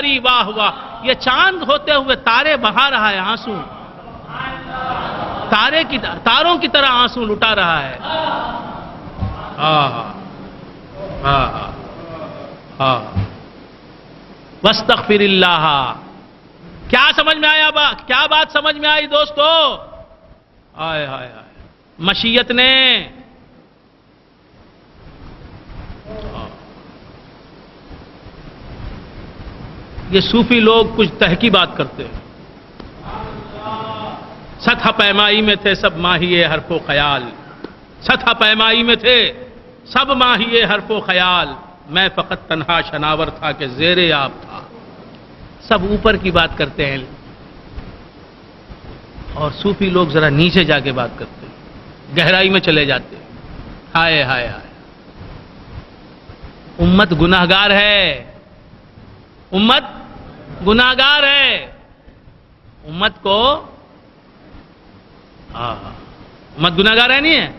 یاری واہ واہ، یہ چاند ہوتے ہوئے تارے بہا رہا ہے آنسو، تاروں کی طرح آنسو لٹا رہا ہے۔ واستغفر اللہ۔ کیا سمجھ میں آیا کیا بات سمجھ میں آئی دوستو؟ آئے ہائے ہائے، مشیت نے یہ صوفی لوگ کچھ تحقیق بات کرتے ہیں۔ سطح پیمائی میں تھے سب ماہی حرف و خیال، سطح پیمائی میں تھے سب ماہی حرف و خیال، میں فقط تنہا شناور تھا کہ زیر آب تھا۔ سب اوپر کی بات کرتے ہیں اور صوفی لوگ ذرا نیچے جا کے بات کرتے ہیں، گہرائی میں چلے جاتے ہیں۔ ہائے ہائے ہائے، امت گناہگار ہے، امت گناہگار ہے۔ امت کو امت گناہگار ہے نہیں ہے؟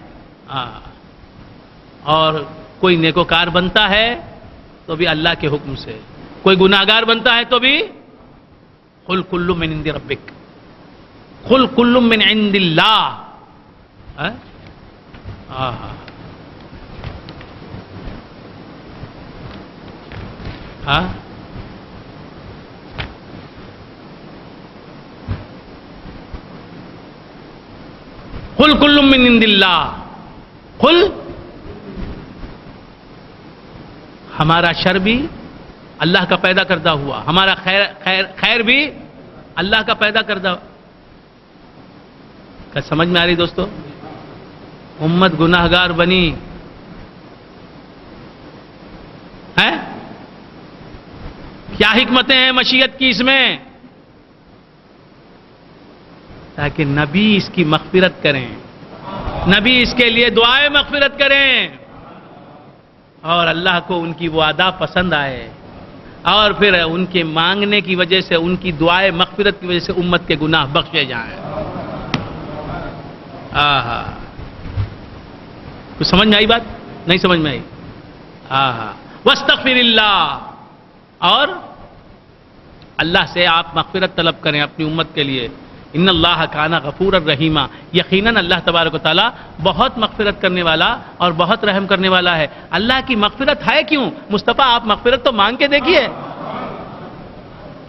اور کوئی نیکوکار بنتا ہے تو بھی اللہ کے حکم سے، کوئی گناہگار بنتا ہے تو بھی قل کل من عند ربک، قل کل من عند اللہ۔ قل کل من عند اللہ، قل ہمارا شر بھی اللہ کا پیدا کردہ ہوا، ہمارا خیر بھی اللہ کا پیدا کردہ۔ کیا سمجھ میں آ رہی دوستو؟ امت گناہگار بنی ہے، کیا حکمتیں ہیں مشیت کی اس میں؟ تاکہ نبی اس کی مغفرت کریں، نبی اس کے لیے دعائیں مغفرت کریں، اور اللہ کو ان کی وہ ادا پسند آئے، اور پھر ان کے مانگنے کی وجہ سے، ان کی دعائیں مغفرت کی وجہ سے امت کے گناہ بخشے جائیں۔ کچھ سمجھ میں آئی بات؟ نہیں سمجھ میں آئی؟ واستغفر اللہ، اور اللہ سے آپ مغفرت طلب کریں اپنی امت کے لیے۔ ان اللہ کان غفور الرحیم، یقیناً اللہ تبارک و تعالیٰ بہت مغفرت کرنے والا اور بہت رحم کرنے والا ہے۔ اللہ کی مغفرت ہے کیوں؟ مصطفیٰ آپ مغفرت تو مانگ کے دیکھیے،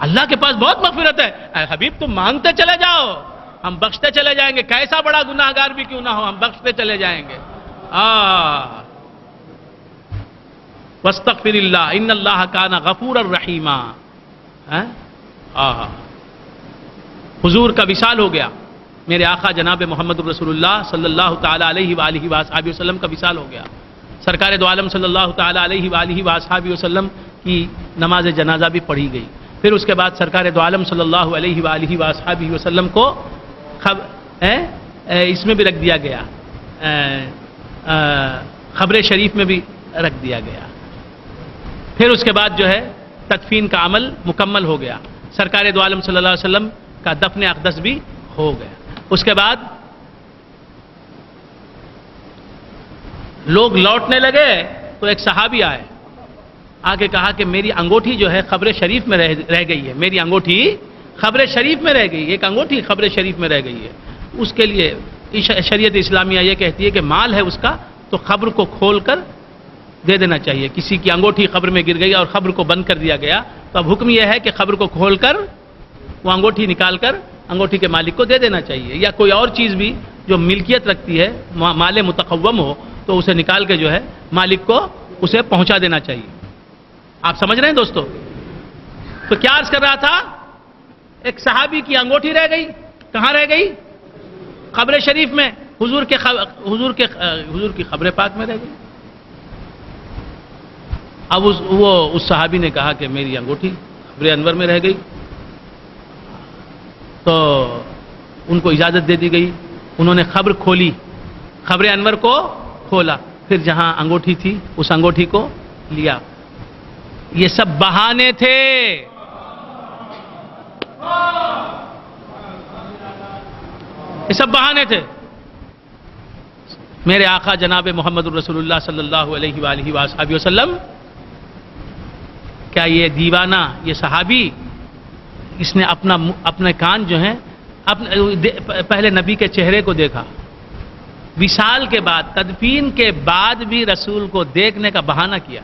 اللہ کے پاس بہت مغفرت ہے۔ اے حبیب تم مانگتے چلے جاؤ، ہم بخشتے چلے جائیں گے، کیسا بڑا گناہگار بھی کیوں نہ ہو ہم بخشتے چلے جائیں گے۔ واستغفر اللہ ان اللہ کان غفور الرحیم۔ حضور کا وصال ہو گیا، میرے آقا جناب محمد رسول اللہ صلی اللہ تعالی علیہ وآلہ وآصحابہ وسلم کا وصال ہو گیا۔ سرکار دو عالم صلی اللہ تعالی علیہ وآلہ وآصحابہ وسلم کی نماز جنازہ بھی پڑھی گئی۔ پھر اس کے بعد سرکار دو عالم صلی اللہ علیہ وآلہ وآصحابہ وسلم کو اس میں بھی رکھ دیا گیا، قبر شریف میں بھی رکھ دیا گیا۔ پھر اس کے بعد جو ہے تدفین کا عمل مکمل ہو گیا، سرکار دو عالم صلی اللہ علیہ وسلم کا دفن اقدس بھی ہو گیا۔ اس کے بعد لوگ لوٹنے لگے تو ایک صحابی آئے، آگے کہا کہ میری انگوٹھی جو ہے قبر شریف میں رہ گئی ہے، میری انگوٹھی قبر شریف میں رہ گئی، ایک انگوٹھی قبر شریف میں رہ گئی ہے۔ اس کے لیے شریعت اسلامیہ یہ کہتی ہے کہ مال ہے اس کا تو قبر کو کھول کر دے دینا چاہیے۔ کسی کی انگوٹھی قبر میں گر گئی اور قبر کو بند کر دیا گیا تو اب حکم یہ ہے کہ قبر کو کھول کر وہ انگوٹھی نکال کر انگوٹھی کے مالک کو دے دینا چاہیے، یا کوئی اور چیز بھی جو ملکیت رکھتی ہے، مال متقوم ہو تو اسے نکال کے جو ہے مالک کو اسے پہنچا دینا چاہیے۔ آپ سمجھ رہے ہیں دوستو؟ تو کیا عرض کر رہا تھا؟ ایک صحابی کی انگوٹھی رہ گئی، کہاں رہ گئی؟ قبر شریف میں، حضور کی قبر پاک میں رہ گئی۔ اب اس صحابی نے کہا کہ میری انگوٹھی قبر انور میں رہ گئی، تو ان کو اجازت دے دی گئی، انہوں نے قبر کھولی، قبر انور کو کھولا، پھر جہاں انگوٹھی تھی اس انگوٹھی کو لیا۔ یہ سب بہانے تھے، یہ سب بہانے تھے۔ میرے آقا جناب محمد رسول اللہ صلی اللہ علیہ وآلہ وسلم کیا یہ دیوانہ، یہ صحابی، اس نے اپنے کان جو ہیں پہلے نبی کے چہرے کو دیکھا، وصال کے بعد، تدفین کے بعد بھی رسول کو دیکھنے کا بہانہ کیا.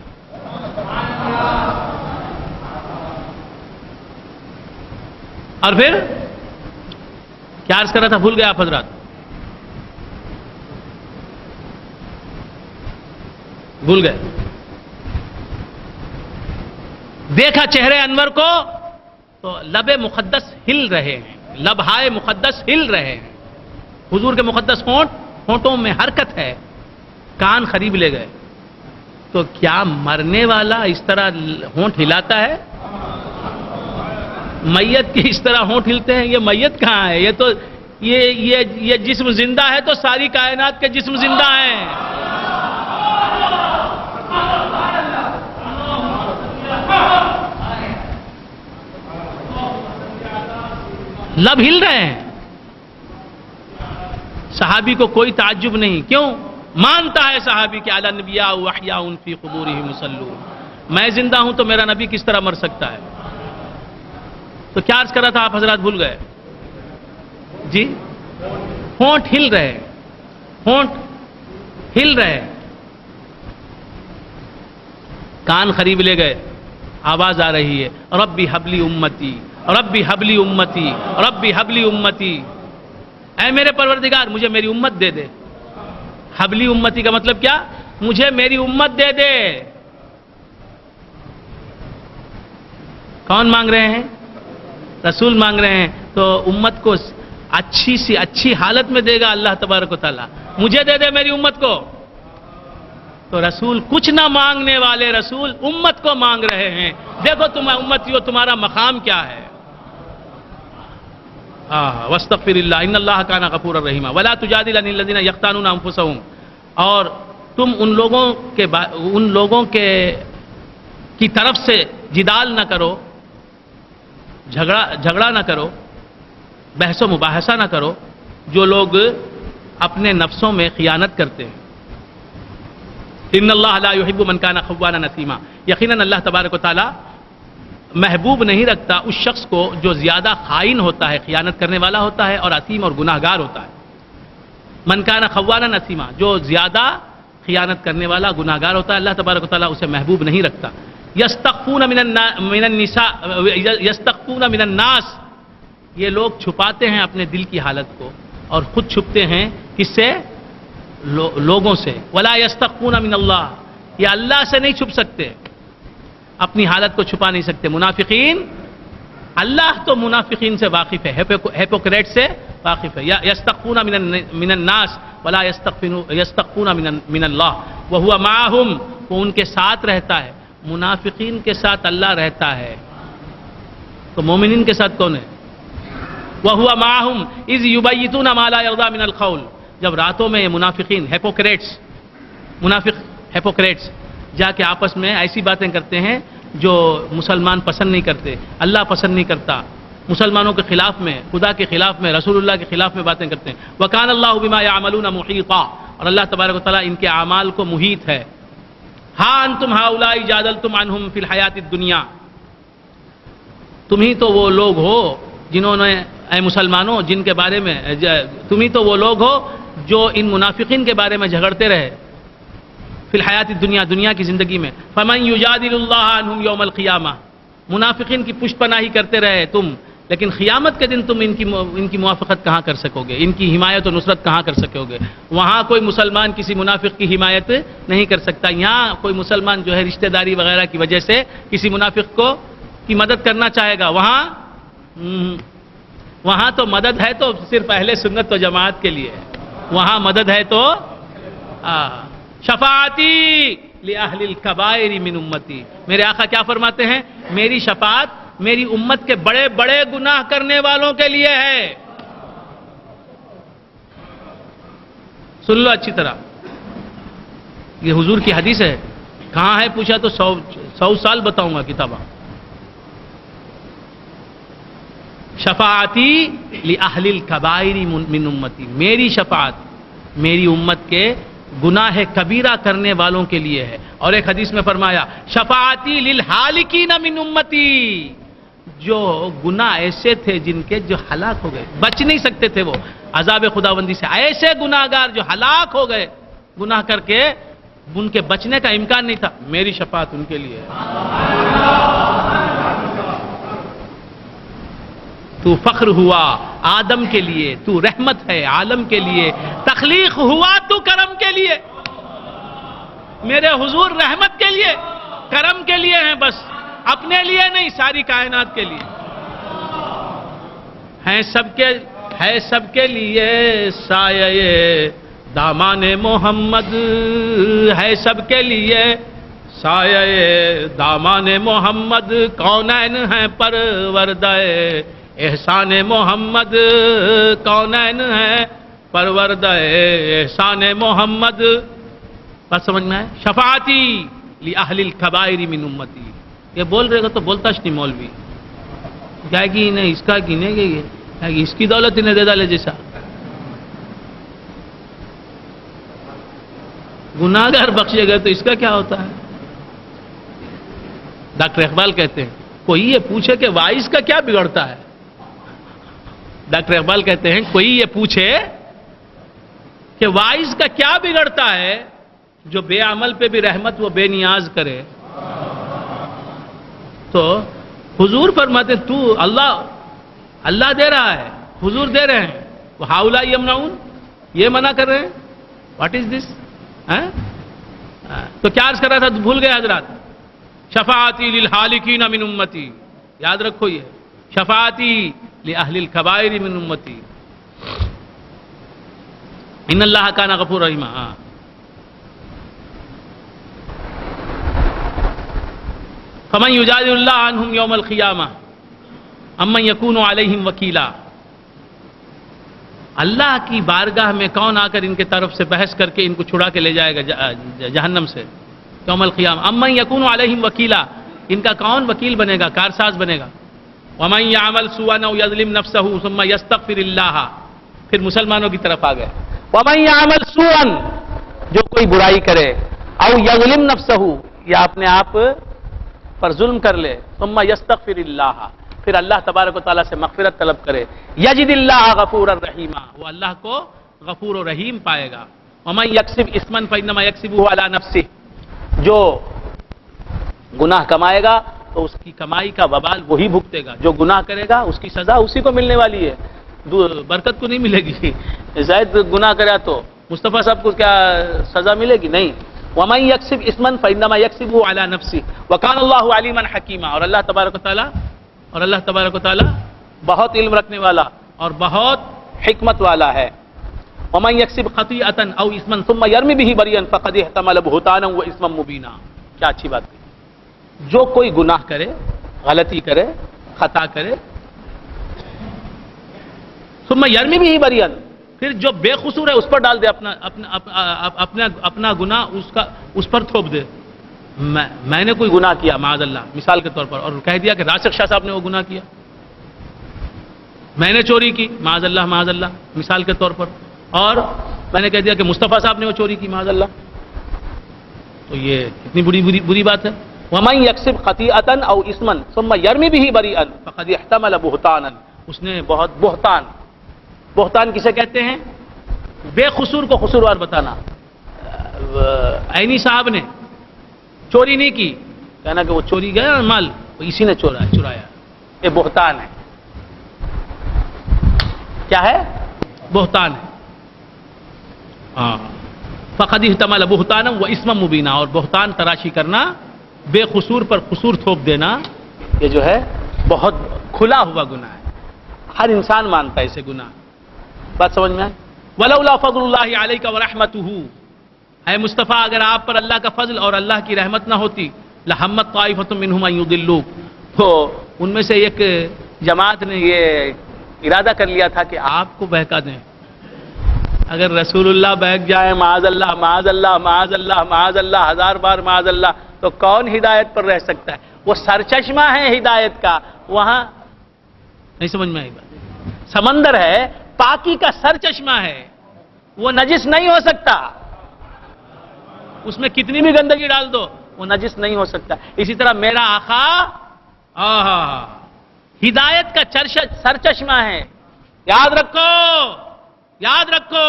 اور پھر کیا عرض کر رہا تھا، بھول گیا آپ حضرات؟ بھول گئے. دیکھا چہرے انور کو تو لب مقدس ہل رہے ہیں، لبہائے مقدس ہل رہے ہیں. حضور کے مقدس ہونٹوں میں حرکت ہے. کان قریب لے گئے تو کیا مرنے والا اس طرح ہونٹ ہلاتا ہے؟ میت کی اس طرح ہونٹ ہلتے ہیں؟ یہ میت کہاں ہے؟ یہ تو یہ جسم زندہ ہے تو ساری کائنات کے جسم زندہ ہیں. لب ہل رہے ہیں. صحابی کو کوئی تعجب نہیں. کیوں؟ مانتا ہے صحابی کہ علی الانبیاء واحیاء فی قبورہم یصلون. میں زندہ ہوں تو میرا نبی کس طرح مر سکتا ہے؟ تو کیا عرض کر رہا تھا آپ حضرات؟ بھول گئے جی؟ ہونٹ ہل رہے، ہونٹ ہل رہے. کان قریب لے گئے، آواز آ رہی ہے، ربی حبلی امتی، ربی حبلی امتی، ربی حبلی امتی. اے میرے پروردگار مجھے میری امت دے دے. حبلی امتی کا مطلب کیا؟ مجھے میری امت دے دے. کون مانگ رہے ہیں؟ رسول مانگ رہے ہیں. تو امت کو اچھی سی اچھی حالت میں دے گا اللہ تبارک و تعالیٰ. مجھے دے دے میری امت کو. تو رسول کچھ نہ مانگنے والے رسول امت کو مانگ رہے ہیں. دیکھو تم امتیو تمہارا مقام کیا ہے. واستغفر اللہ ان اللہ کان غفورا رحیما ولا تجادل عن الذین یختانون انفسهم. اور تم ان لوگوں کی طرف سے جدال نہ کرو، جھگڑا نہ کرو، بحث و مباحثہ نہ کرو، جو لوگ اپنے نفسوں میں خیانت کرتے ہیں. ان اللہ لا يحب من کان خوانا نثیما. یقیناً اللہ تبارک و تعالی محبوب نہیں رکھتا اس شخص کو جو زیادہ خائن ہوتا ہے، خیانت کرنے والا ہوتا ہے، اور اثیم اور گناہگار ہوتا ہے. من کان خوانا نثیما، جو زیادہ خیانت کرنے والا گناہگار ہوتا ہے، اللہ تبارک و تعالی اسے محبوب نہیں رکھتا. یستخفون من الناس، یہ لوگ چھپاتے ہیں اپنے دل کی حالت کو اور خود چھپتے ہیں کس سے؟ لوگوں سے. ولا یستخفون من اللہ، یہ اللہ سے نہیں چھپ سکتے، اپنی حالت کو چھپا نہیں سکتے. منافقین، اللہ تو منافقین سے واقف ہے، ہیپوکریٹ سے واقف ہے. یستخفون من الناس ولا یستخفون من اللہ وہو معہم، وہ ان کے ساتھ رہتا ہے. منافقین کے ساتھ اللہ رہتا ہے تو مومنین کے ساتھ کون ہے؟ وہو معہم اذ یبیتون ما لا یرضی من القول. جب راتوں میں یہ منافقین، ہیپوکریٹس جا کے آپس میں ایسی باتیں کرتے ہیں جو مسلمان پسند نہیں کرتے، اللہ پسند نہیں کرتا، مسلمانوں کے خلاف میں، خدا کے خلاف میں، رسول اللہ کے خلاف میں باتیں کرتے ہیں. وَكَانَ اللَّهُ بِمَا يَعْمَلُونَ مُحِيطًا، اور اللہ تبارک و تعالیٰ ان کے اعمال کو محیط ہے. ہاں انتم ہؤلاء جادلتم عنہم فی الحیات الدنیا، تم ہی تو وہ لوگ ہو جنہوں نے، اے مسلمانوں، جن کے بارے میں تم ہی تو وہ لوگ ہو جو ان منافقین کے بارے میں جھگڑتے رہے فی الحیات الدنیا، دنیا کی زندگی میں. فمن یجادل اللہ عنہم یوم القیامہ، منافقین کی پشت پناہی کرتے رہے تم، لیکن قیامت کے دن تم ان کی موافقت کہاں کر سکو گے؟ ان کی حمایت و نصرت کہاں کر سکو گے؟ وہاں کوئی مسلمان کسی منافق کی حمایت نہیں کر سکتا. یہاں کوئی مسلمان جو ہے رشتہ داری وغیرہ کی وجہ سے کسی منافق کی مدد کرنا چاہے گا، وہاں تو مدد ہے تو صرف اہل سنت و جماعت کے لیے، وہاں مدد ہے تو شفاعتی لأہل الکبائر من امتی. میرے آقا کیا فرماتے ہیں؟ میری شفاعت میری امت کے بڑے بڑے گناہ کرنے والوں کے لیے ہے. سن لو اچھی طرح، یہ حضور کی حدیث ہے. کہاں ہے پوچھا تو 100 سال بتاؤں گا کتابہ. شفاعتی لأہل الکبائر من امتی، میری شفاعت میری امت کے گناہ کبیرہ کرنے والوں کے لیے ہے. اور ایک حدیث میں فرمایا شفاعتی للحالکین من امتی، جو گناہ ایسے تھے جن کے جو ہلاک ہو گئے، بچ نہیں سکتے تھے وہ عذاب خداوندی سے، ایسے گناہگار جو ہلاک ہو گئے گناہ کر کے، ان کے بچنے کا امکان نہیں تھا، میری شفاعت ان کے لیے ہے۔ تو فخر ہوا آدم کے لیے، تو رحمت ہے عالم کے لیے، تخلیق ہوا تو کرم کے لیے، میرے حضور رحمت کے لیے کرم کے لیے ہیں، بس اپنے لیے نہیں، ساری کائنات کے لیے ہیں، سب کے لیے سایہ دامان محمد ہے، سب کے لیے سایہ دامان محمد، کونین ہے پروردہ احسان محمد، کونین ہے پروردہ احسان محمد۔ بات سمجھ میں ہے؟ شفاعتی لأہل الکبائر من امتی، یہ بول رہے گا تو بولتا نہیں مولوی، کیا کہ انہیں اس کا گنے گئی ہے، اس کی دولت انہیں دے ڈالے جیسا، گناہگار بخشے گئے تو اس کا کیا ہوتا ہے؟ ڈاکٹر اقبال کہتے ہیں کوئی یہ پوچھے کہ وائس کا کیا بگڑتا ہے، ڈاکٹر اقبال کہتے ہیں کوئی یہ پوچھے کہ وائس کا کیا بگڑتا ہے، جو بے عمل پہ بھی رحمت وہ بے نیاز کرے، تو حضور فرماتے تو اللہ دے رہا ہے، حضور دے رہے ہیں، وہ ہاؤلا یمنعون، یہ منع کر رہے ہیں، واٹ از دس؟ تو کیا عرض کر رہا تھا، بھول گئے حضرات؟ شفاعتی للحالکین من امتی، یاد رکھو یہ شفاعتی لأہل الکبائر من امتی، ان اللہ کان غفور رحیما۔ فمن یجادل اللہ عنہم یوم القیامہ امن یکون علیہم وکیلا، اللہ کی بارگاہ میں کون آ کر ان کے طرف سے بحث کر کے ان کو چھڑا کے لے جائے گا جہنم سے یوم القیامہ؟ امن یکون علیہم وکیلا، ان کا کون وکیل بنے گا، کارساز بنے گا؟ ومن یعمل سوءا او یظلم نفسہ ثم یستغفر اللہ، پھر مسلمانوں کی طرف آ گئے، ومن یعمل سوءا، جو کوئی برائی کرے، او یظلم نفسہ، یا اپنے آپ پر ظلم کر لے، ثم یستغفر اللہ، پھر اللہ تبارک و تعالیٰ سے مغفرت طلب کرے، یجد اللہ غفورا رحیما، وہ اللہ کو غفور و رحیم پائے گا۔ ومن یکسب اثما فانما یکسبہ علی نفسہ، جو گناہ کمائے گا تو اس کی کمائی کا وبال وہی بھگتے گا، جو گناہ کرے گا اس کی سزا اسی کو ملنے والی ہے، برکت کو نہیں ملے گی، زائد گناہ کرا تو مصطفیٰ صاحب کو کیا سزا ملے گی؟ نہیں۔ ومن یکسب اثما فانما یکسبہ علی نفسہ وکان اللہ علیما حکیما، اور اللہ تبارک و تعالی بہت علم رکھنے والا اور بہت حکمت والا ہے۔ ومن یکسب خطیئۃ او اثما ثم یرمی بہ بریا فقد احتمل بہتانا واثما مبینا، کیا اچھی بات ہے، جو کوئی گناہ کرے، غلطی کرے، خطا کرے، ثم یرمی بہ بریا، پھر جو بے قصور ہے اس پر ڈال دے اپنا گناہ، اس پر تھوپ دے، میں نے کوئی گناہ کیا معاذ اللہ مثال کے طور پر، اور کہہ دیا کہ راشد شاہ صاحب نے وہ گناہ کیا، میں نے چوری کی معاذ اللہ مثال کے طور پر، اور میں نے کہہ دیا کہ مصطفیٰ صاحب نے وہ چوری کی معاذ اللہ، تو یہ کتنی بری بات ہے۔ ومن یکسب خطیئۃ او اثما ثم یرمی بہ بریا فقد احتمل بہتانا، اس نے بہت بہتان کسے کہتے ہیں؟ بے قصور کو قصوروار بتانا۔ عینی صاحب نے چوری نہیں کی، کہنا کہ وہ چوری گیا مال وہ اسی نے چرایا، یہ بہتان ہے۔ کیا ہے؟ بہتان ہے۔ فقد احتمل بہتانا واثما مبینا، اور بہتان تراشی کرنا، بے قصور پر قصور تھوپ دینا، یہ جو ہے بہت کھلا ہوا گناہ ہے، ہر انسان مانتا ہے اسے گناہ۔ بات سمجھ میں آئی؟ ولولا فضل اللہ علیک ورحمتہ، اے مصطفیٰ اگر آپ پر اللہ کا فضل اور اللہ کی رحمت نہ ہوتی، لہمت طائفۃ منہم ان یضلوک، تو ان میں سے ایک جماعت نے یہ ارادہ کر لیا تھا کہ آپ کو بہکا دیں۔ اگر رسول اللہ بہک جائیں معاذ اللہ معاذ اللہ معاذ اللہ معاذ اللہ 1000 بار معاذ اللہ، تو کون ہدایت پر رہ سکتا ہے؟ وہ سرچشمہ ہے ہدایت کا، وہاں نہیں سمجھ میں آئی بات؟ سمندر ہے، پاکی کا سرچشمہ ہے، وہ نجس نہیں ہو سکتا، اس میں کتنی بھی گندگی ڈال دو وہ نجس نہیں ہو سکتا. اسی طرح میرا آقا ہدایت کا سرچشمہ ہے. یاد رکھو، یاد رکھو.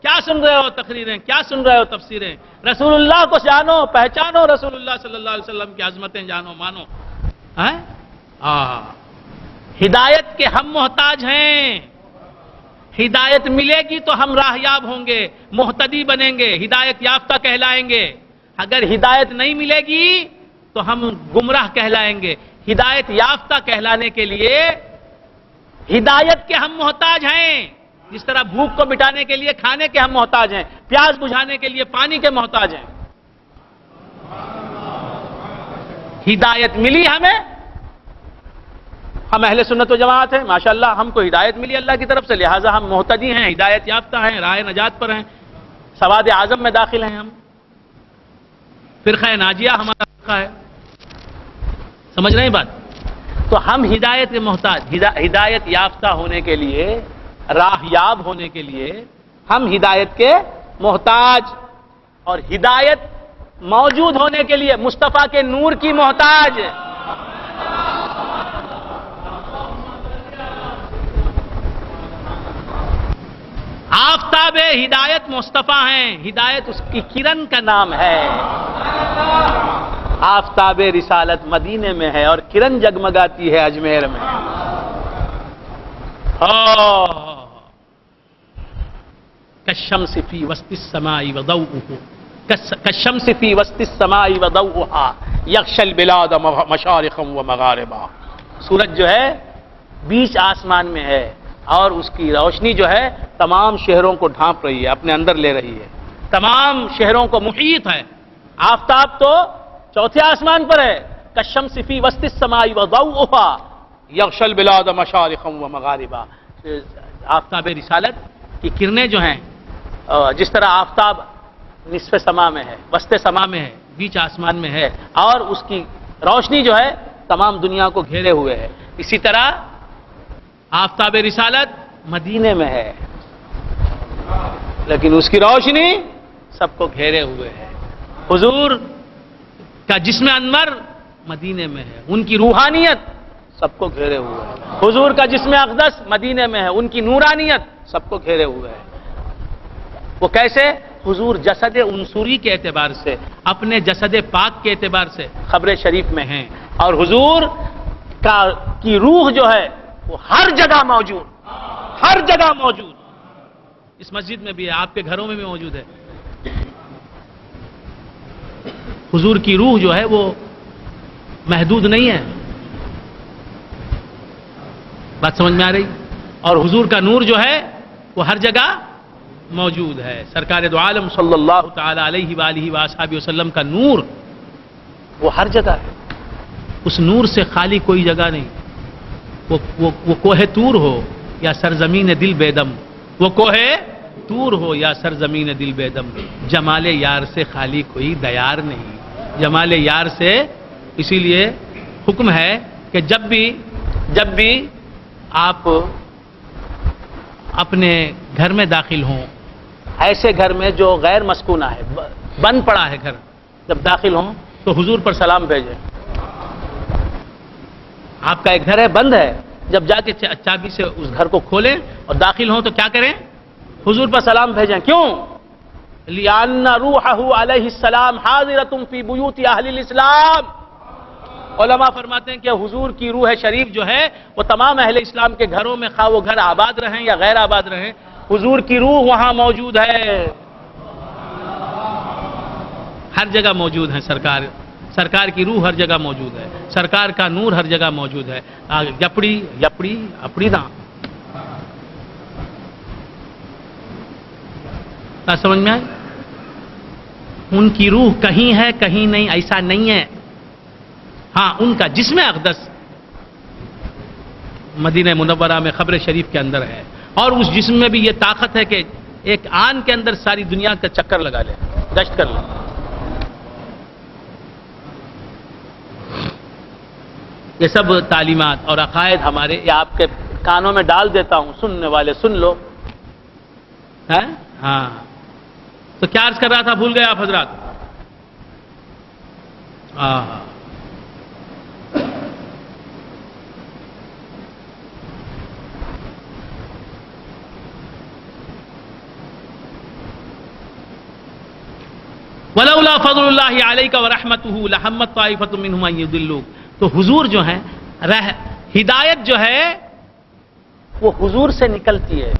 کیا سن رہے ہو تقریریں، کیا سن رہے ہو تفسیریں؟ رسول اللہ کو جانو، پہچانو رسول اللہ صلی اللہ علیہ وسلم کی عظمتیں جانو، مانو. ہدایت کے ہم محتاج ہیں. ہدایت ملے گی تو ہم راہیاب ہوں گے، مہتدی بنیں گے، ہدایت یافتہ کہلائیں گے. اگر ہدایت نہیں ملے گی تو ہم گمراہ کہلائیں گے. ہدایت یافتہ کہلانے کے لیے ہدایت کے ہم محتاج ہیں. جس طرح بھوک کو مٹانے کے لیے کھانے کے ہم محتاج ہیں، پیاس بجھانے کے لیے پانی کے محتاج ہیں. ہدایت ملی ہمیں، ہم اہل سنت و جماعت ہیں، ماشاءاللہ ہم کو ہدایت ملی اللہ کی طرف سے، لہٰذا ہم مہتدی ہیں، ہدایت یافتہ ہیں، راہ نجات پر ہیں، سواد اعظم میں داخل ہیں. ہم فرقہ ناجیہ ہمارا فرقہ ہے. سمجھ رہے ہیں بات؟ تو ہم ہدایت کے محتاج، ہدایت یافتہ ہونے کے لیے، راہیاب ہونے کے لیے ہم ہدایت کے محتاج، اور ہدایت موجود ہونے کے لیے مصطفیٰ کے نور کی محتاج. آفتاب ہدایت مصطفیٰ ہیں، ہدایت اس کی کرن کا نام ہے. آفتاب رسالت مدینے میں ہے اور کرن جگمگاتی ہے اجمیر میں. کالشمس فی وسط السماء وضوءه، کالشمس فی وسط السماء وضوءها یغشی البلاد مشارقا ومغاربا. سورج جو ہے بیچ آسمان میں ہے اور اس کی روشنی جو ہے تمام شہروں کو ڈھانپ رہی ہے، اپنے اندر لے رہی ہے، تمام شہروں کو محیط ہے. آفتاب تو چوتھے آسمان پر ہے. کالشمس فی وسط السماء وضوءها یغشی البلاد مشارقا ومغاربا. آفتاب رسالت کی کرنیں جو ہیں، جس طرح آفتاب نصف سما میں ہے، وسط سما میں ہے، بیچ آسمان میں ہے، اور اس کی روشنی جو ہے تمام دنیا کو گھیرے ہوئے ہے، اسی طرح آفتاب رسالت مدینے میں ہے لیکن اس کی روشنی سب کو گھیرے ہوئے ہے. حضور کا جسم انور مدینے میں ہے، ان کی روحانیت سب کو گھیرے ہوئے ہے. حضور کا جسم اقدس مدینے میں ہے، ان کی نورانیت سب کو گھیرے ہوئے ہے. وہ کیسے؟ حضور جسد عنصری کے اعتبار سے، اپنے جسد پاک کے اعتبار سے قبر شریف میں ہیں، اور حضور کی روح جو ہے وہ ہر جگہ موجود، ہر جگہ موجود. اس مسجد میں بھی ہے، آپ کے گھروں میں بھی موجود ہے. حضور کی روح جو ہے وہ محدود نہیں ہے. بات سمجھ میں آ رہی؟ اور حضور کا نور جو ہے وہ ہر جگہ موجود ہے. سرکار دو عالم صلی اللہ تعالی علیہ وآلہ وآصحابہ وسلم کا نور وہ ہر جگہ ہے. اس نور سے خالی کوئی جگہ نہیں. وہ کوہ طور ہو یا سرزمین دل بیدم، وہ کوہ طور ہو یا سرزمین دل بیدم، جمال یار سے خالی کوئی دیار نہیں. جمال یار سے، اسی لیے حکم ہے کہ جب بھی آپ اپنے گھر میں داخل ہوں، ایسے گھر میں جو غیر مسکونہ ہے، بند پڑا ہے گھر، جب داخل ہوں تو حضور پر سلام بھیجیں. آپ کا ایک گھر ہے، بند ہے، جب جا کے چابی سے اس گھر کو کھولیں اور داخل ہوں تو کیا کریں؟ حضور پر سلام بھیجیں. کیوں؟ لِأَنَّ رُوحَهُ عَلَيْهِ السَّلَامُ حَاضِرَةٌ فِي بُيُوتِ أَهْلِ الْإِسْلَامِ. علماء فرماتے ہیں کہ حضور کی روح شریف جو ہے وہ تمام اہل اسلام کے گھروں میں، خواہ وہ گھر آباد رہیں یا غیر آباد رہیں، حضور کی روح وہاں موجود ہے. ہر جگہ موجود ہے. سرکار کی روح ہر جگہ موجود ہے. سرکار کا نور ہر جگہ موجود ہے. اپڑی دا سمجھ میں آئے؟ ان کی روح کہیں ہے کہیں نہیں، ایسا نہیں ہے. ہاں، ان کا جسم اقدس مدینہ منورہ میں قبر شریف کے اندر ہے، اور اس جسم میں بھی یہ طاقت ہے کہ ایک آن کے اندر ساری دنیا کا چکر لگا لے، گشت کر لے. یہ سب تعلیمات اور عقائد ہمارے، یہ آپ کے کانوں میں ڈال دیتا ہوں، سننے والے سن لو. ہاں، تو کیا عرض کر رہا تھا؟ بھول گئے آپ حضرات؟ وَلَوْلَا فَضْلُ اللَّهِ عَلَيْكَ وَرَحْمَتُهُ لَهَمَّتْ طَائِفَةٌ مِّنْهُمْ أَن يُضِلُّوكَ. تو حضور جو ہیں ہدایت جو ہے وہ حضور سے نکلتی ہے.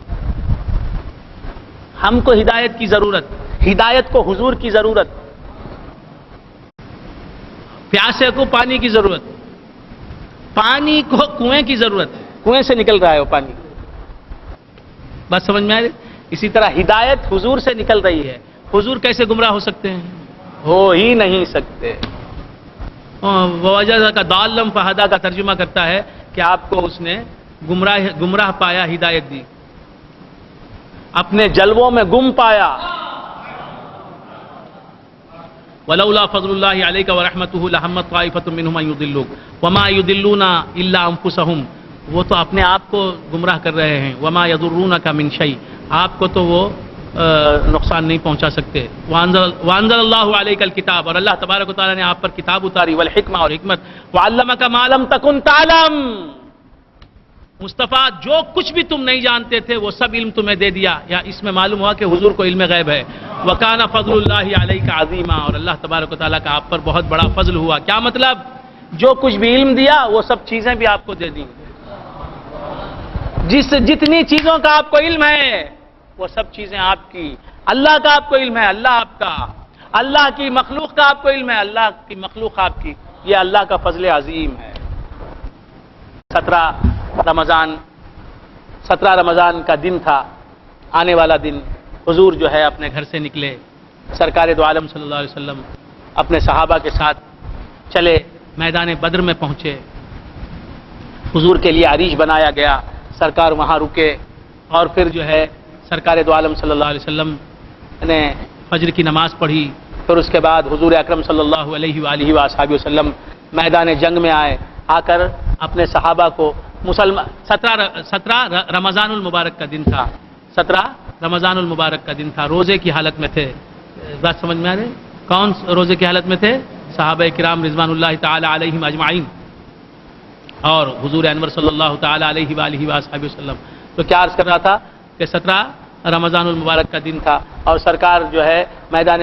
ہم کو ہدایت کی ضرورت، ہدایت کو حضور کی ضرورت، پیاسے کو پانی کی ضرورت، پانی کو کنویں کی ضرورت، کنویں سے نکل رہا ہے وہ پانی. بات سمجھ میں آ رہی؟ اسی طرح ہدایت حضور سے نکل رہی ہے. حضور کیسے گمراہ ہو سکتے ہیں؟ ہو ہی نہیں سکتے. وجہ کا دالم فہدا کا ترجمہ کرتا ہے کہ آپ کو اس نے گمراہ پایا، ہدایت دی، اپنے جلووں میں گم پایا. وَلَوْلَا فَضْلُ اللَّهِ عَلَيْكَ وَرَحْمَتُهُ لَهَمَّتْ طَائِفَةٌ مِّنْهُمْ أَن يُضِلُّوكَ وَمَا يُضِلُّونَ إِلَّا أَنفُسَهُمْ. وہ تو اپنے آپ کو گمراہ کر رہے ہیں. وَمَا يَضُرُّونَكَ مِنْ شَيْءٍ. آپ کو تو وہ نقصان نہیں پہنچا سکتے. وَأَنزَلَ اللَّهُ عَلَيْكَ الْكِتَابَ. اور اللہ تبارک و تعالیٰ نے آپ پر کتاب اتاری. وَالْحِکْمَةَ، اور حکمت. وَعَلَّمَكَ مَا لَمْ تَكُنْ تَعْلَمْ. مصطفیٰ جو کچھ بھی تم نہیں جانتے تھے وہ سب علم تمہیں دے دیا. یا اس میں معلوم ہوا کہ حضور کو علم غیب ہے. وَكَانَ فَضْلُ اللَّهِ عَلَيْكَ عَظِيمًا. اور اللہ تبارک و تعالیٰ کا آپ پر بہت بڑا فضل ہوا. کیا مطلب؟ جو کچھ بھی علم دیا وہ سب چیزیں بھی آپ کو دے دی. جتنی چیزوں کا آپ کو علم ہے وہ سب چیزیں آپ کی. اللہ کا آپ کو علم ہے، اللہ آپ کا. اللہ کی مخلوق کا آپ کو علم ہے، اللہ کی مخلوق آپ کی. یہ اللہ کا فضل عظیم ہے. 17 رمضان کا دن تھا، آنے والا دن. حضور جو ہے اپنے گھر سے نکلے. سرکار دو عالم صلی اللہ علیہ وسلم اپنے صحابہ کے ساتھ چلے، میدان بدر میں پہنچے. حضور کے لیے عریش بنایا گیا. سرکار وہاں رکے اور پھر جو ہے سرکار دو عالم صلی اللہ علیہ وسلم نے فجر کی نماز پڑھی. پھر اس کے بعد حضور اکرم صلی اللہ علیہ وآلہ وآلہ وسلم میدان جنگ میں آئے. آ کر اپنے صحابہ کو 17 رمضان المبارک کا دن تھا. 17 رمضان المبارک کا دن تھا. روزے کی حالت میں تھے. بات سمجھ میں آ رہے؟ کون روزے کی حالت میں تھے؟ صحابہ کرام رضوان اللہ تعالی علیہم اجمعین اور حضور انور صلی اللہ تعالی علیہ وآلہ وآلہ وسلم. تو کیا عرض کر رہا تھا کہ 17 رمضان المبارک کا دن تھا اور سرکار جو ہے میدان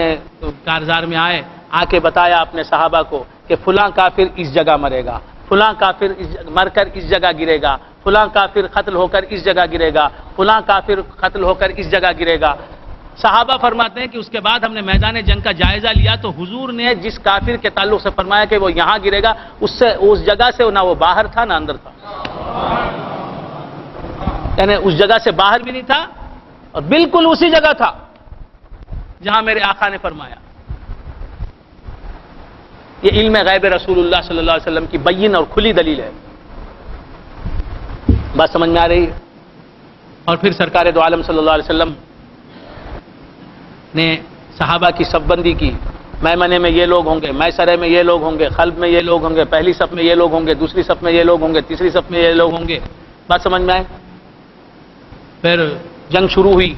کارزار میں آئے. آ کے بتایا اپنے صحابہ کو کہ فلاں کافر اس جگہ مرے گا، فلاں کافر مر کر اس جگہ گرے گا، فلاں کافر قتل ہو کر اس جگہ گرے گا، فلاں کافر قتل ہو کر اس جگہ گرے گا. صحابہ فرماتے ہیں کہ اس کے بعد ہم نے میدان جنگ کا جائزہ لیا تو حضور نے جس کافر کے تعلق سے فرمایا کہ وہ یہاں گرے گا، اس جگہ سے نہ وہ باہر تھا نہ اندر تھا. یعنی اس جگہ سے باہر بھی نہیں تھا اور بالکل اسی جگہ تھا جہاں میرے آقا نے فرمایا. یہ علم غیب رسول اللہ صلی اللہ علیہ وسلم کی بین اور کھلی دلیل ہے. بات سمجھ میں آ رہی ہے؟ اور پھر سرکار دو عالم صلی اللہ علیہ وسلم نے صحابہ کی صف بندی کی. میمنے میں یہ لوگ ہوں گے، میسرے میں یہ لوگ ہوں گے، خلب میں یہ لوگ ہوں گے، پہلی صف میں یہ لوگ ہوں گے، دوسری صف میں یہ لوگ ہوں گے، تیسری صف میں یہ لوگ ہوں گے. بات سمجھ میں آئے؟ پھر جنگ شروع ہوئی.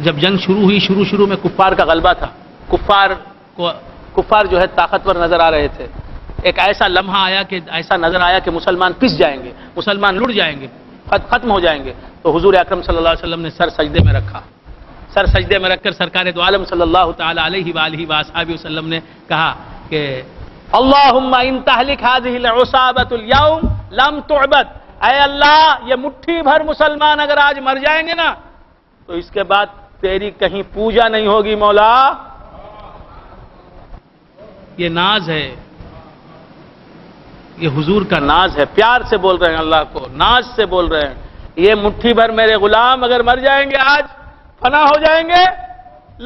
جب جنگ شروع ہوئی شروع میں کفار کا غلبہ تھا. کفار جو ہے طاقتور نظر آ رہے تھے. ایک ایسا لمحہ آیا کہ ایسا نظر آیا کہ مسلمان پس جائیں گے، مسلمان لٹ جائیں گے، ختم ہو جائیں گے. تو حضور اکرم صلی اللہ علیہ وسلم نے سر سجدے میں رکھا. سر سجدے میں رکھ کر سرکار دو عالم صلی اللہ تعالی علیہ وآلہ وآلہ وسلم نے کہا کہ اللہم ان تہلک هذه العصابۃ اليوم لم تعبد. اے اللہ یہ مٹھی بھر مسلمان اگر آج مر جائیں گے نا تو اس کے بعد تیری کہیں پوجا نہیں ہوگی مولا. یہ ناز ہے، یہ حضور کا ناز ہے. پیار سے بول رہے ہیں اللہ کو، ناز سے بول رہے ہیں. یہ مٹھی بھر میرے غلام اگر مر جائیں گے آج، فنا ہو جائیں گے،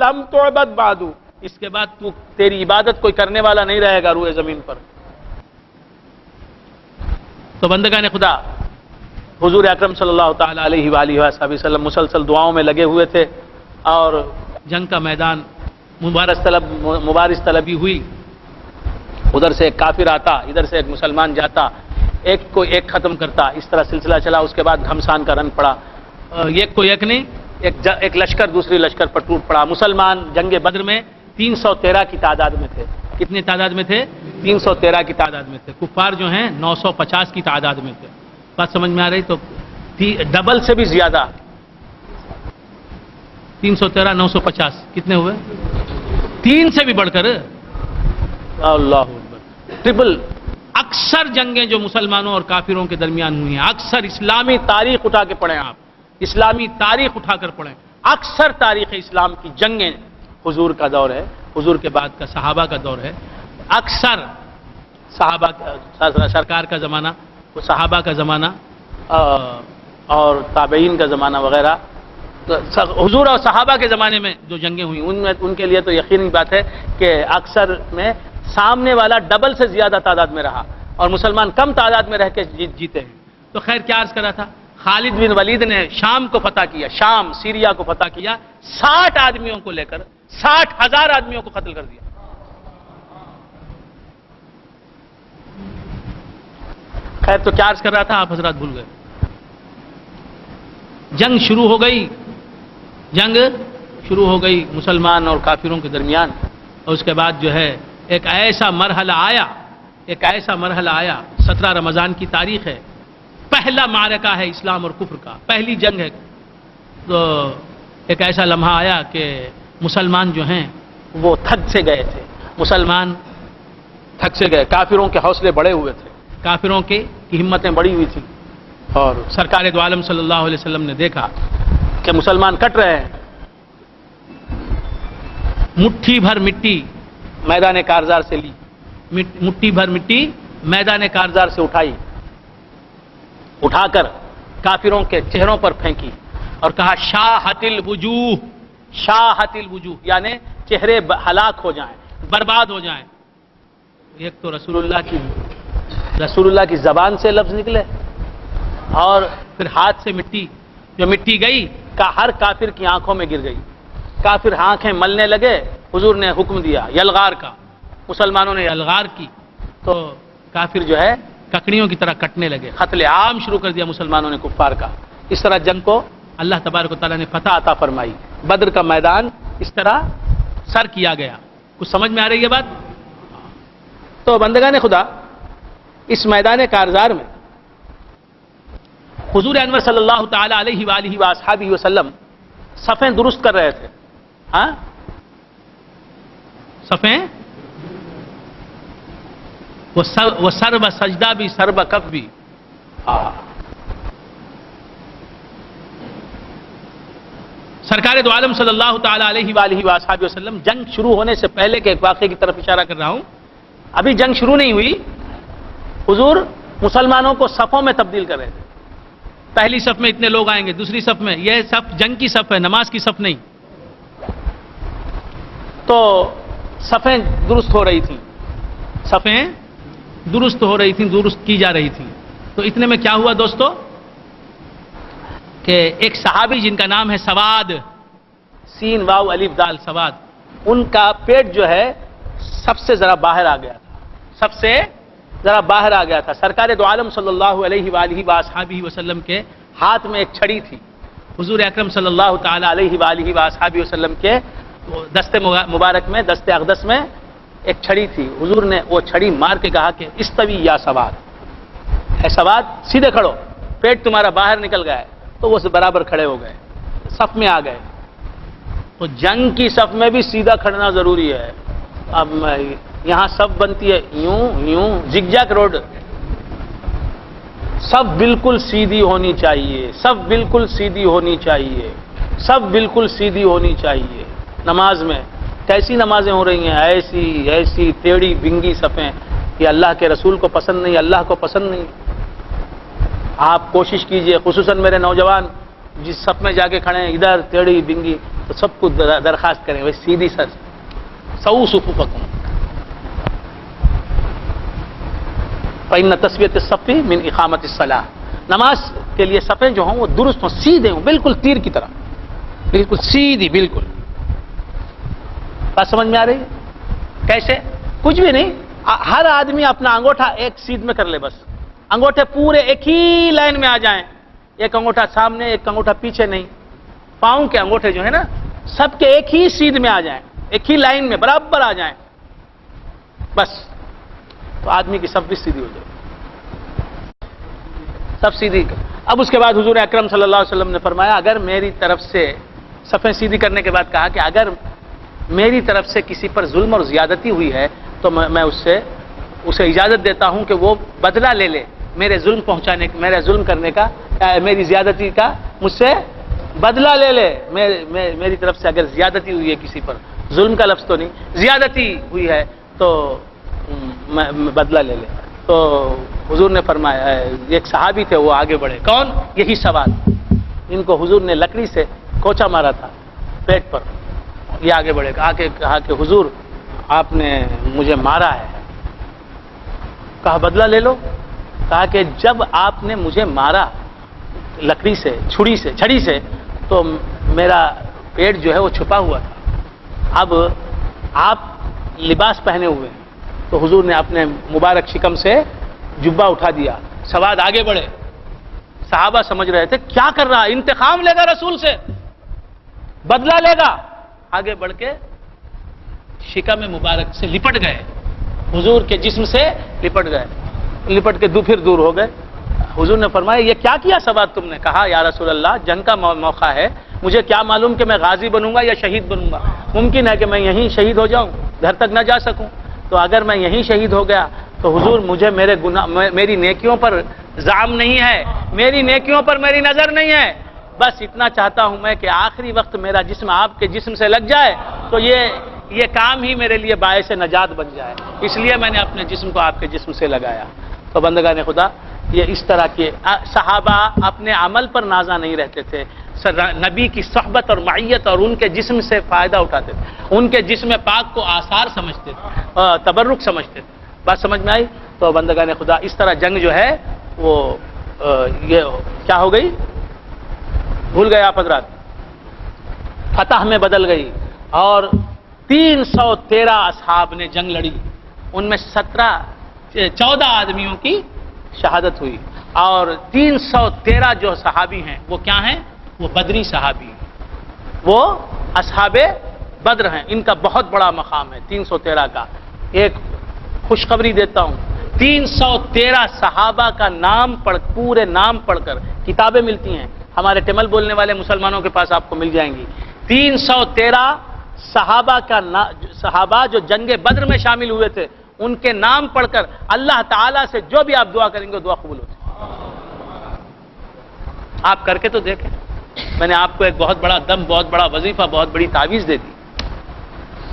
لم تعبد بعدو، اس کے بعد تیری عبادت کوئی کرنے والا نہیں رہے گا روئے زمین پر. تو بندگان خدا حضور اکرم صلی اللہ تعالی علیہ وآلہ وسلم مسلسل دعاؤں میں لگے ہوئے تھے اور جنگ کا میدان مبارز طلبی ہوئی. ادھر سے ایک کافر آتا، ادھر سے ایک مسلمان جاتا، ایک کو ایک ختم کرتا. اس طرح سلسلہ چلا. اس کے بعد گھمسان کا رنگ پڑا. ایک کو ایک نہیں، ایک لشکر دوسری لشکر پر ٹوٹ پڑا. مسلمان جنگ بدر میں 313 کی تعداد میں تھے. کتنی تعداد میں تھے؟ 313 کی تعداد میں تھے. کفار جو ہیں 950 کی تعداد میں تھے. بات سمجھ میں آ رہی؟ تو ڈبل سے بھی زیادہ. 313 950 کتنے ہوئے؟ 3 سے بھی بڑھ کر اللہ اکبر ٹرپل. اکثر جنگیں جو مسلمانوں اور کافروں کے درمیان ہوئی ہیں، اکثر اسلامی تاریخ اٹھا کے پڑھیں آپ، اسلامی تاریخ اٹھا کر پڑھیں، اکثر تاریخ اسلام کی جنگیں حضور کا دور ہے، حضور کے بعد کا صحابہ کا دور ہے. اکثر صحابہ سرکار کا زمانہ، صحابہ کا زمانہ اور تابعین کا زمانہ وغیرہ، حضور اور صحابہ کے زمانے میں جو جنگیں ہوئی ان کے لیے تو یقینی بات ہے کہ اکثر میں سامنے والا ڈبل سے زیادہ تعداد میں رہا اور مسلمان کم تعداد میں رہ کے جیتے ہیں. تو خیر کیا عرض کرا تھا؟ خالد بن ولید نے شام کو فتح کیا، شام سیریا کو فتح کیا، 60 آدمیوں کو لے کر 60,000 آدمیوں کو قتل کر دیا. خیر تو کیا عرض کر رہا تھا؟ آپ حضرات بھول گئے. جنگ شروع ہو گئی، جنگ شروع ہو گئی مسلمان اور کافروں کے درمیان. اور اس کے بعد جو ہے ایک ایسا مرحلہ آیا 17 رمضان کی تاریخ ہے، پہلا معرکہ ہے اسلام اور کفر کا، پہلی جنگ ہے. تو ایک ایسا لمحہ آیا کہ مسلمان جو ہیں وہ تھک سے گئے تھے، مسلمان تھک سے گئے، کافروں کے حوصلے بڑے ہوئے تھے، کافروں کی ہمتیں بڑی ہوئی تھیں. اور سرکار دو عالم صلی اللہ علیہ وسلم نے دیکھا کہ مسلمان کٹ رہے ہیں. مٹھی بھر مٹی میدان کارزار سے لی، مٹھی بھر مٹی میدان کارزار سے اٹھا کر کافروں کے چہروں پر پھینکی اور کہا شاہت الوجوہ، شاہت الوجوہ، یعنی چہرے ہلاک ہو جائیں، برباد ہو جائیں. ایک تو رسول اللہ کی زبان سے لفظ نکلے اور پھر ہاتھ سے مٹی، جو مٹی گئی ہر کافر کی آنکھوں میں گر گئی. کافر آنکھیں ملنے لگے. حضور نے حکم دیا یلغار کا، مسلمانوں نے یلغار کی تو کافر جو ہے ککڑیوں کی طرح کٹنے لگے. قتل عام شروع کر دیا مسلمانوں نے کفار کا. اس طرح جنگ کو اللہ تبارک و تعالیٰ نے فتح عطا فرمائی. بدر کا میدان اس طرح سر کیا گیا. کچھ سمجھ میں آ رہی ہے بات؟ تو بندگان خدا، اس میدان کارزار میں حضور انور صلی اللہ تعالی علیہ وآلہ وآصحابہ وسلم صفیں درست کر رہے تھے. ہاں صفیں، وہ سر و سجدہ بھی، سر و کف بھی. سرکار دو عالم صلی اللہ تعالی علیہ وآلہ وآصحابہ وسلم جنگ شروع ہونے سے پہلے کے ایک واقعے کی طرف اشارہ کر رہا ہوں. ابھی جنگ شروع نہیں ہوئی، حضور مسلمانوں کو صفوں میں تبدیل کر رہے تھے. پہلی صف میں اتنے لوگ آئیں گے، دوسری صف میں، یہ صف جنگ کی صف ہے، نماز کی صف نہیں. تو صفیں درست ہو رہی تھیں، صفیں درست ہو رہی تھیں، درست کی جا رہی تھیں. تو اتنے میں کیا ہوا دوستو کہ ایک صحابی جن کا نام ہے سواد، سین واو الف دال سواد، ان کا پیٹ جو ہے سب سے ذرا باہر آ گیا تھا، سب سے ذرا باہر آ گیا تھا. سرکار دو عالم صلی اللہ علیہ وآلہ وآصحابہ وسلم کے ہاتھ میں ایک چھڑی تھی. حضور اکرم صلی اللہ تعالی علیہ وآلہ وآصحابہ وسلم کے دست مبارک میں، دست اقدس میں ایک چھڑی تھی. حضور نے وہ چھڑی مار کے کہا کہ استوی یا سواد، اے سواد سیدھے کھڑو، پیٹ تمہارا باہر نکل گیا ہے. تو وہ برابر کھڑے ہو گئے، صف میں آ گئے. تو جنگ کی صف میں بھی سیدھا کھڑنا ضروری ہے. اب یہاں سب بنتی ہے یوں زگ جیگ روڈ، سب بالکل سیدھی ہونی چاہیے، سب بالکل سیدھی ہونی چاہیے، سب بالکل سیدھی ہونی چاہیے. نماز میں کیسی نمازیں ہو رہی ہیں؟ ایسی ٹیڑھی بنگی صفیں. یہ اللہ کے رسول کو پسند نہیں، اللہ کو پسند نہیں. آپ کوشش کیجئے، خصوصاً میرے نوجوان جس صف میں جا کے کھڑے ہیں ادھر ٹیڑھی بنگی، تو سب کو درخواست کریں وہ سیدھی سر سو صفوفکم فإن تسویۃ الصف من اقامت الصلاۃ. نماز کے لیے صفیں جو ہوں وہ درست ہوں، سیدھے ہوں، بالکل تیر کی طرح، بالکل سیدھی، بالکل. بات سمجھ میں آ رہی ہے؟ کیسے؟ کچھ بھی نہیں، ہر آدمی اپنا انگوٹھا ایک سیدھ میں کر لے، بس انگوٹھے پورے ایک ہی لائن میں آ جائیں، ایک انگوٹھا سامنے ایک انگوٹھا پیچھے نہیں. پاؤں کے انگوٹھے جو ہے نا سب کے ایک ہی سیدھ میں آ جائیں. ایک ہی لائن میں برابر آ جائیں بس، تو آدمی کی صف بھی سیدھی ہو جائے، صف سیدھی۔ اب اس کے بعد حضور اکرم صلی اللہ علیہ وسلم نے فرمایا اگر میری طرف سے، صفیں سیدھی کرنے کے بعد کہا کہ اگر میری طرف سے کسی پر ظلم اور زیادتی ہوئی ہے تو میں اسے اجازت دیتا ہوں کہ وہ بدلہ لے لے، میرے ظلم پہنچانے، میرے ظلم کرنے کا، میری زیادتی کا مجھ سے بدلہ لے لے۔ میری طرف سے اگر زیادتی ہوئی ہے کسی پر، ظلم کا لفظ تو نہیں، زیادتی ہوئی ہے تو بدلہ لے لے۔ تو حضور نے فرمایا، ایک صحابی تھے وہ آگے بڑھے، کون؟ یہی سوال، ان کو حضور نے لکڑی سے کوچا مارا تھا پیٹ پر، یہ آگے بڑھے، کہا کہ حضور آپ نے مجھے مارا ہے، کہا بدلہ لے لو، کہا کہ جب آپ نے مجھے مارا لکڑی سے، چھڑی سے تو میرا پیٹ جو ہے وہ چھپا ہوا تھا، اب آپ لباس پہنے ہوئے ہیں، تو حضور نے اپنے مبارک شکم سے جبہ اٹھا دیا، سواد آگے بڑھے، صحابہ سمجھ رہے تھے کیا کر رہا، انتقام لے گا رسول سے، بدلہ لے گا، آگے بڑھ کے شکم مبارک سے لپٹ گئے، حضور کے جسم سے لپٹ گئے، لپٹ کے پھر دور ہو گئے۔ حضور نے فرمایا یہ کیا کیا سواد تم نے؟ کہا یا رسول اللہ جنگ کا موقع ہے، مجھے کیا معلوم کہ میں غازی بنوں گا یا شہید بنوں گا، ممکن ہے کہ میں یہیں شہید ہو جاؤں، گھر تک نہ جا سکوں، تو اگر میں یہیں شہید ہو گیا تو حضور مجھے میری نیکیوں پر زعم نہیں ہے، میری نیکیوں پر میری نظر نہیں ہے، بس اتنا چاہتا ہوں میں کہ آخری وقت میرا جسم آپ کے جسم سے لگ جائے تو یہ کام ہی میرے لیے باعث نجات بن جائے، اس لیے میں نے اپنے جسم کو آپ کے جسم سے لگایا۔ تو بندگان خدا، یہ اس طرح کے صحابہ اپنے عمل پر نازا نہیں رہتے تھے، نبی کی صحبت اور معیت اور ان کے جسم سے فائدہ اٹھاتے تھے، ان کے جسم پاک کو آثار سمجھتے تھے، تبرک سمجھتے تھے۔ بات سمجھ میں آئی؟ تو بندگان خدا، اس طرح جنگ جو ہے وہ یہ کیا ہو گئی، بھول گئے آپ حضرات، فتح میں بدل گئی، اور 313 اصحاب نے جنگ لڑی، ان میں 14 آدمیوں کی شہادت ہوئی، اور 313 جو صحابی ہیں وہ کیا ہیں؟ وہ بدری صحابی ہیں، وہ اصحاب بدر ہیں، ان کا بہت بڑا مقام ہے 313 کا۔ ایک خوشخبری دیتا ہوں، 313 صحابہ کا نام پورے نام پڑھ کر کتابیں ملتی ہیں، ہمارے ٹیمل بولنے والے مسلمانوں کے پاس آپ کو مل جائیں گی، 313 صحابہ جو جنگ بدر میں شامل ہوئے تھے، ان کے نام پڑھ کر اللہ تعالیٰ سے جو بھی آپ دعا کریں گے وہ دعا قبول ہوتی ہے۔ آپ کر کے تو دیکھیں، میں نے آپ کو ایک بہت بڑا دم، بہت بڑا وظیفہ، بہت بڑی تعویذ دے دی،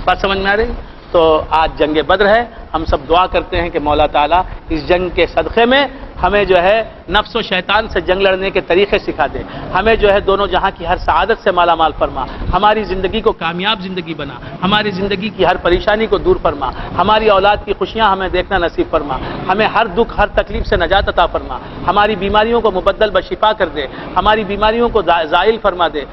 بات سمجھ میں آ رہی؟ تو آج جنگ بدر ہے، ہم سب دعا کرتے ہیں کہ مولا تعالیٰ اس جنگ کے صدقے میں ہمیں جو ہے نفس و شیطان سے جنگ لڑنے کے طریقے سکھا دے، ہمیں جو ہے دونوں جہاں کی ہر سعادت سے مالا مال فرما، ہماری زندگی کو کامیاب زندگی بنا، ہماری زندگی کی ہر پریشانی کو دور فرما، ہماری اولاد کی خوشیاں ہمیں دیکھنا نصیب فرما، ہمیں ہر دکھ ہر تکلیف سے نجات عطا فرما، ہماری بیماریوں کو مبدل بشفا کر دے، ہماری بیماریوں کو زائل فرما دے،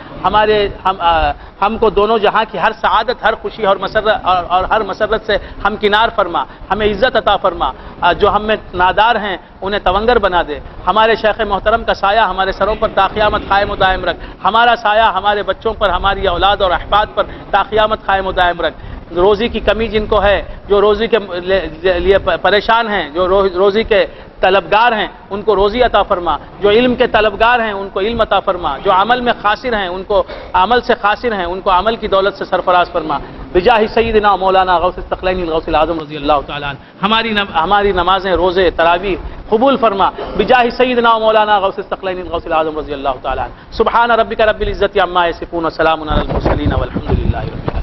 ہم کو دونوں جہاں کی ہر سعادت، ہر خوشی اور ہر مسرت سے ہم کنار فرما، ہمیں عزت عطا فرما، جو ہم میں نادار ہیں انہیں تونگر بنا دے، ہمارے شیخ محترم کا سایہ ہمارے سروں پر تا قیامت قائم و دائم رکھ، ہمارا سایہ ہمارے بچوں پر، ہماری اولاد اور احفاد پر تا قیامت قائم و دائم رکھ۔ روزی کی کمی جن کو ہے، جو روزی کے لیے پریشان ہیں، جو روزی کے طلبگار ہیں، ان کو روزی عطا فرما، جو علم کے طلبگار ہیں ان کو علم عطا فرما، جو عمل میں خاسر ہیں ان کو عمل سے خاسر ہیں ان کو عمل کی دولت سے سرفراز فرما، بجاہ سیدنا مولانا غوث الثقلین الغوث الاعظم رضی اللہ تعالی عنہ، ہماری نمازیں، روزے، تراویح قبول فرما، بجاہ سیدنا مولانا غوث الثقلین الغوث الاعظم رضی اللہ تعالی عنہ۔ سبحان ربک رب العزت عما یصفون وسلام علی المرسلین والحمد للہ رب العالمین۔